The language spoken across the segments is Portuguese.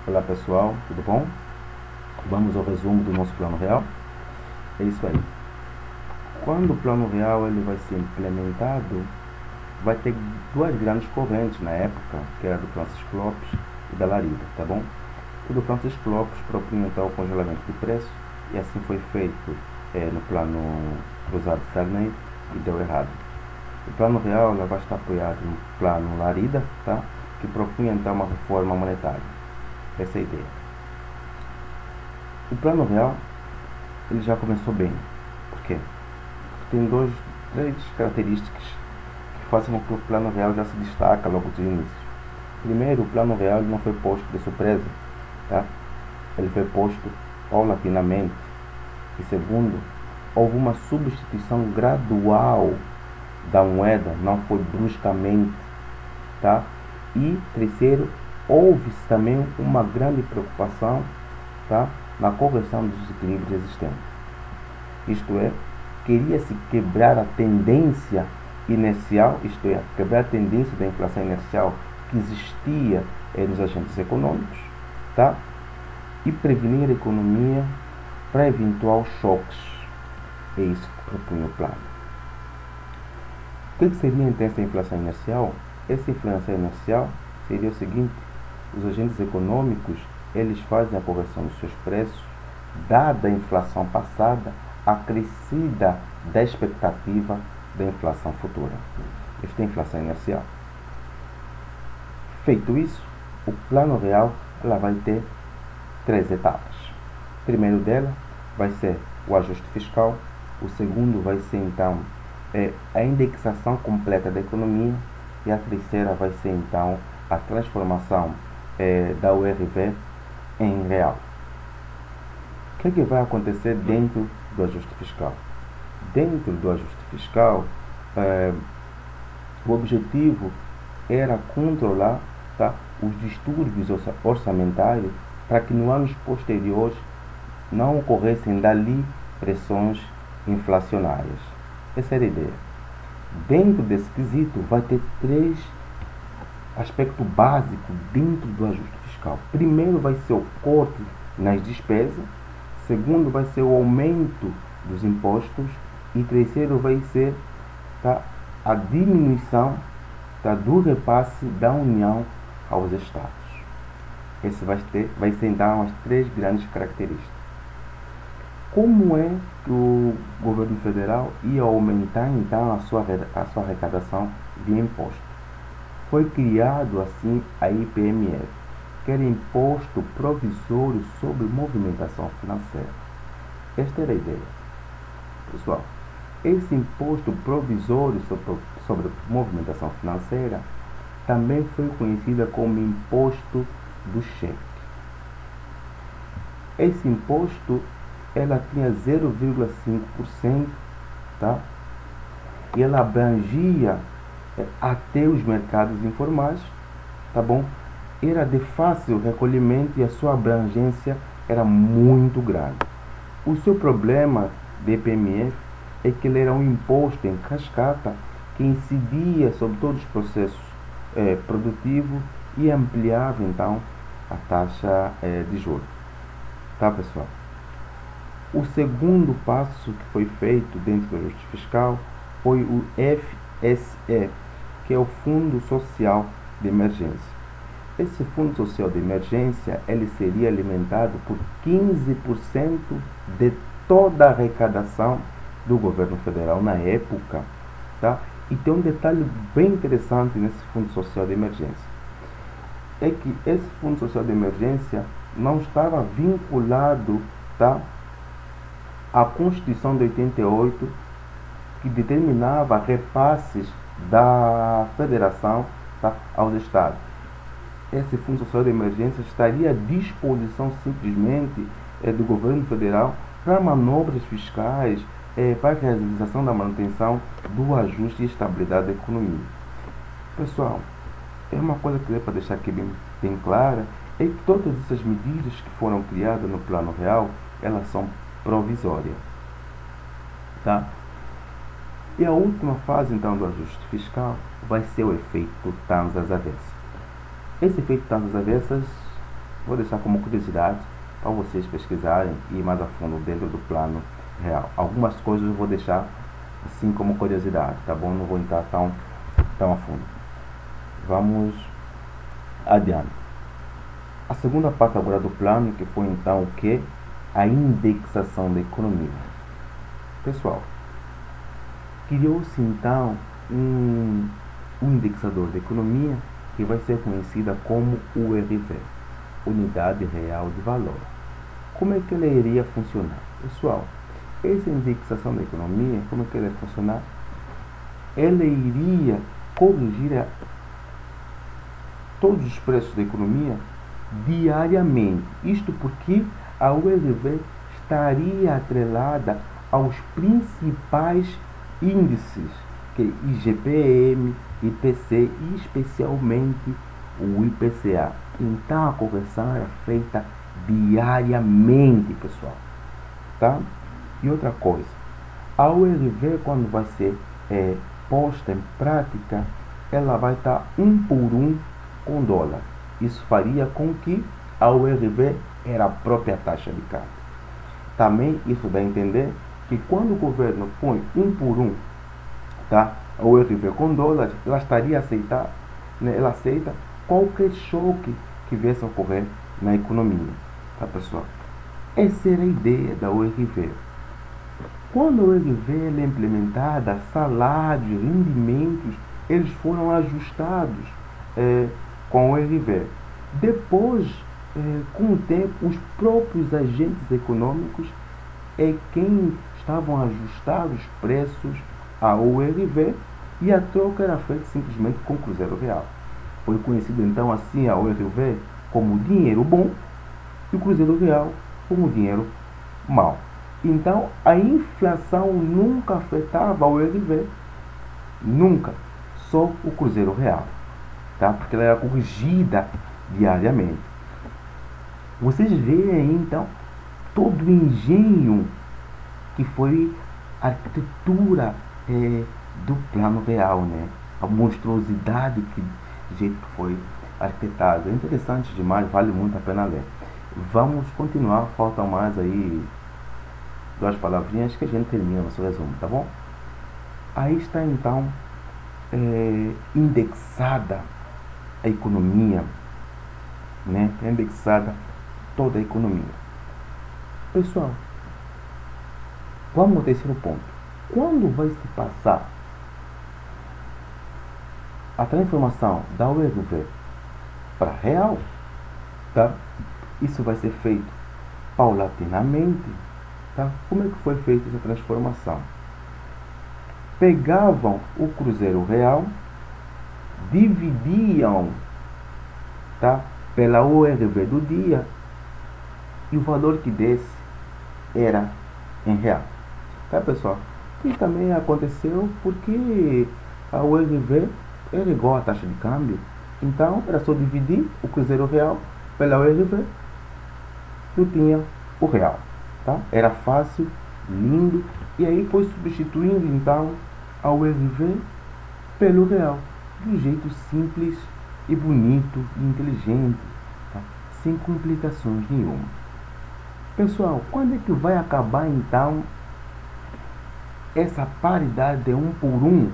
Olá pessoal, tudo bom? Vamos ao resumo do nosso plano real. É isso aí. Quando o plano real ele vai ser implementado, vai ter duas grandes correntes na época, que era do Francisco Lopes e da Larida, tá bom? O do Francisco Lopes propunha então o congelamento de preço, e assim foi feito no plano cruzado de Sarney, e deu errado. O plano real ela vai estar apoiado no plano Larida, tá? Que propunha então uma reforma monetária. Essa é a ideia. O plano real ele já começou bem. Por quê? Porque tem três características que fazem com que o plano real já se destaca logo de início. Primeiro, o plano real não foi posto de surpresa, tá? Ele foi posto paulatinamente. E segundo, houve uma substituição gradual da moeda, não foi bruscamente, tá? E terceiro, houve também uma grande preocupação, tá? Na correção dos desequilíbrios existentes. Isto é, queria-se quebrar a tendência inercial, isto é, quebrar a tendência da inflação inercial que existia nos agentes econômicos, tá? E prevenir a economia para eventuais choques. É isso que propunha o plano. O que seria então essa inflação inercial? Essa inflação inercial seria o seguinte: os agentes econômicos eles fazem a correção dos seus preços, dada a inflação passada, acrescida da expectativa da inflação futura. Esta é a inflação inercial. Feito isso, o plano real ela vai ter três etapas. O primeiro dela vai ser o ajuste fiscal, o segundo vai ser então a indexação completa da economia, e a terceira vai ser então a transformação da URV em real. O que vai acontecer dentro do ajuste fiscal? Dentro do ajuste fiscal, o objetivo era controlar, tá, os distúrbios orçamentários para que nos anos posteriores não ocorressem dali pressões inflacionárias. Essa era a ideia. Dentro desse quesito vai ter três aspectos básicos dentro do ajuste fiscal. Primeiro vai ser o corte nas despesas, segundo vai ser o aumento dos impostos, e terceiro vai ser, tá, a diminuição, tá, do repasse da União aos Estados. Esse vai ser então as três grandes características. Como é que o governo federal ia aumentar então a sua arrecadação via imposto? Foi criado assim a IPMF, que era Imposto Provisório sobre Movimentação Financeira. Esta era a ideia. Pessoal, esse imposto provisório sobre movimentação financeira também foi conhecido como imposto do cheque. Esse imposto ela tinha 0,5%, tá? E ela abrangia até os mercados informais, tá bom? Era de fácil recolhimento e a sua abrangência era muito grande. O seu problema do IPMF é que ele era um imposto em cascata que incidia sobre todos os processos produtivos e ampliava então a taxa de juros. Tá, pessoal? O segundo passo que foi feito dentro do ajuste fiscal foi o FSE, que é o Fundo Social de Emergência. Esse Fundo Social de Emergência ele seria alimentado por 15% de toda a arrecadação do governo federal na época, tá? E tem um detalhe bem interessante nesse Fundo Social de Emergência, é que esse Fundo Social de Emergência não estava vinculado, tá, à Constituição de 88, que determinava repasses da federação, tá, aos estados. Esse Fundo Social de Emergência estaria à disposição simplesmente do governo federal para manobras fiscais, para a realização da manutenção do ajuste e estabilidade da economia. Pessoal, é uma coisa que dá para deixar aqui bem clara, é que todas essas medidas que foram criadas no plano real, elas são provisórias, tá? E a última fase então do ajuste fiscal vai ser o efeito Tanzas avessas. Esse efeito Tanzas avessas Vou deixar como curiosidade para vocês pesquisarem e ir mais a fundo dentro do plano real. Algumas coisas eu vou deixar assim como curiosidade, tá bom? Não vou entrar tão a fundo. Vamos adiante. A segunda parte agora do plano, que foi então o que? A indexação da economia. Pessoal, criou-se então um indexador da economia que vai ser conhecida como URV, Unidade Real de Valor. Como é que ela iria funcionar? Pessoal, essa indexação da economia, como é que ela ia funcionar? Ela iria corrigir todos os preços da economia diariamente. Isto porque a URV estaria atrelada aos principais índices, que é IGPM, IPC e especialmente o IPCA. Então a correção era feita diariamente, pessoal. Tá? E outra coisa, a URV, quando vai ser posta em prática, ela vai estar 1 por 1 com dólar. Isso faria com que a URV era a própria taxa de câmbio. Também isso dá a entender que quando o governo põe 1 por 1, tá, a URV com dólar, ela estaria aceitar, né, ela aceita qualquer choque que viesse a ocorrer na economia. Tá, pessoal? Essa era a ideia da URV. Quando a URV é implementada, salários, rendimentos, eles foram ajustados com a URV. Depois, com o tempo, os próprios agentes econômicos é quem estavam a ajustar os preços à URV e a troca era feita simplesmente com o Cruzeiro Real. Foi conhecido então assim a URV como dinheiro bom e o Cruzeiro Real como dinheiro mau. Então a inflação nunca afetava a URV, nunca, só o Cruzeiro Real, tá? Porque ela era corrigida diariamente. Vocês veem aí então todo o engenho que foi a arquitetura do plano real, né? A monstruosidade do jeito que foi arquitetado. É interessante demais, vale muito a pena ler. Vamos continuar, faltam mais aí 2 palavrinhas que a gente termina nosso resumo, tá bom? Aí está então indexada a economia, né? Indexada toda a economia. Pessoal, vamos ao terceiro ponto. Quando vai se passar a transformação da URV para real, tá? Isso vai ser feito paulatinamente, tá? Como é que foi feita essa transformação? Pegavam o Cruzeiro Real, dividiam, tá, pela URV do dia e o valor que desse era em real. Tá, pessoal? E também aconteceu porque a URV era igual à taxa de câmbio. Então era só dividir o Cruzeiro Real pela URV e eu tinha o real. Tá? Era fácil, lindo. E aí foi substituindo então a URV pelo real. De um jeito simples e bonito e inteligente. Tá? Sem complicações nenhuma. Pessoal, quando é que vai acabar então essa paridade de 1 por 1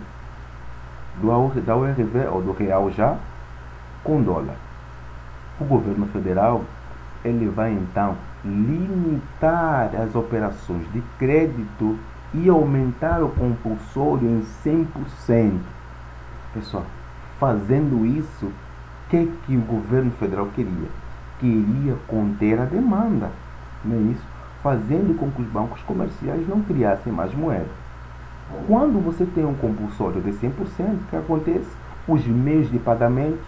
da URV ou do real já com dólar? O governo federal ele vai então limitar as operações de crédito e aumentar o compulsório em 100%. Pessoal, fazendo isso, o que o governo federal queria? Queria conter a demanda, não é isso? Fazendo com que os bancos comerciais não criassem mais moeda. Quando você tem um compulsório de 100%, o que acontece? Os meios de pagamentos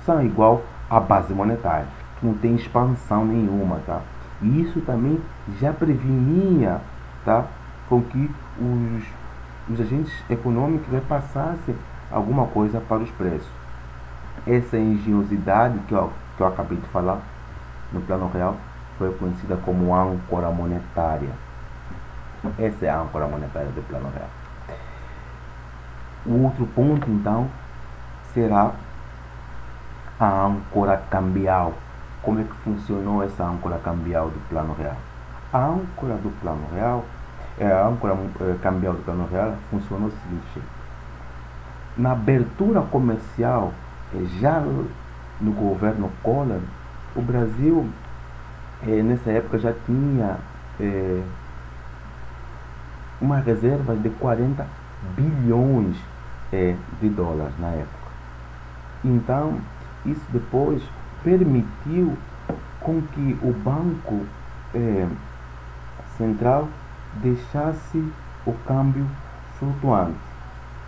são igual à base monetária. Não tem expansão nenhuma, tá? E isso também já prevenia, tá, com que os agentes econômicos repassassem alguma coisa para os preços. Essa engenhosidade que eu acabei de falar no plano real foi conhecida como âncora monetária. Essa é a âncora monetária do plano real. O outro ponto, então, será a âncora cambial. como é que funcionou essa âncora cambial do Plano Real. A âncora do Plano Real, a âncora cambial do Plano Real funcionou o seguinte jeito. Na abertura comercial, já no governo Collor, o Brasil nessa época já tinha uma reserva de 40 bilhões de dólares na época. Então, isso depois permitiu com que o Banco Central deixasse o câmbio flutuante.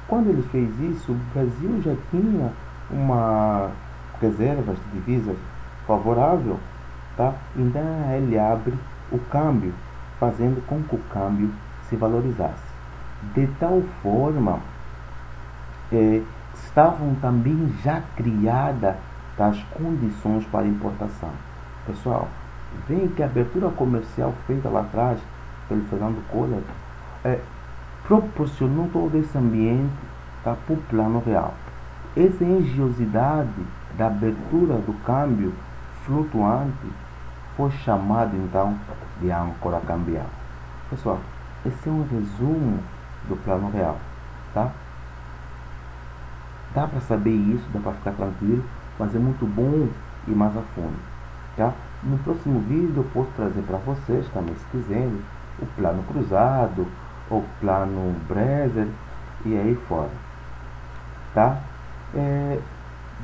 Quando ele fez isso, o Brasil já tinha uma reserva de divisas favorável, tá? Então ele abre o câmbio, fazendo com que o câmbio se valorizasse. De tal forma, estavam também já criadas as condições para importação. Pessoal, veem que a abertura comercial feita lá atrás pelo Fernando Collor proporcionou todo esse ambiente para o Plano Real. Essa engenhosidade da abertura do câmbio flutuante foi chamada então de âncora cambial. Pessoal, esse é um resumo do Plano Real, tá? Dá para saber isso, dá para ficar tranquilo, mas é muito bom ir mais a fundo, tá? No próximo vídeo eu posso trazer para vocês também, se quiserem, o plano cruzado, o plano Bresser e aí fora, tá?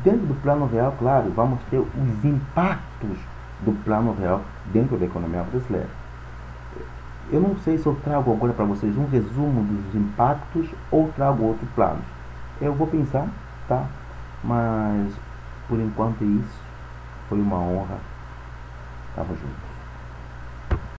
Dentro do Plano Real, claro, vamos ter os impactos do Plano Real dentro da economia brasileira. Eu não sei se eu trago agora para vocês um resumo dos impactos ou trago outros planos. Eu vou pensar, tá? Mas por enquanto é isso. Foi uma honra. Tamo junto.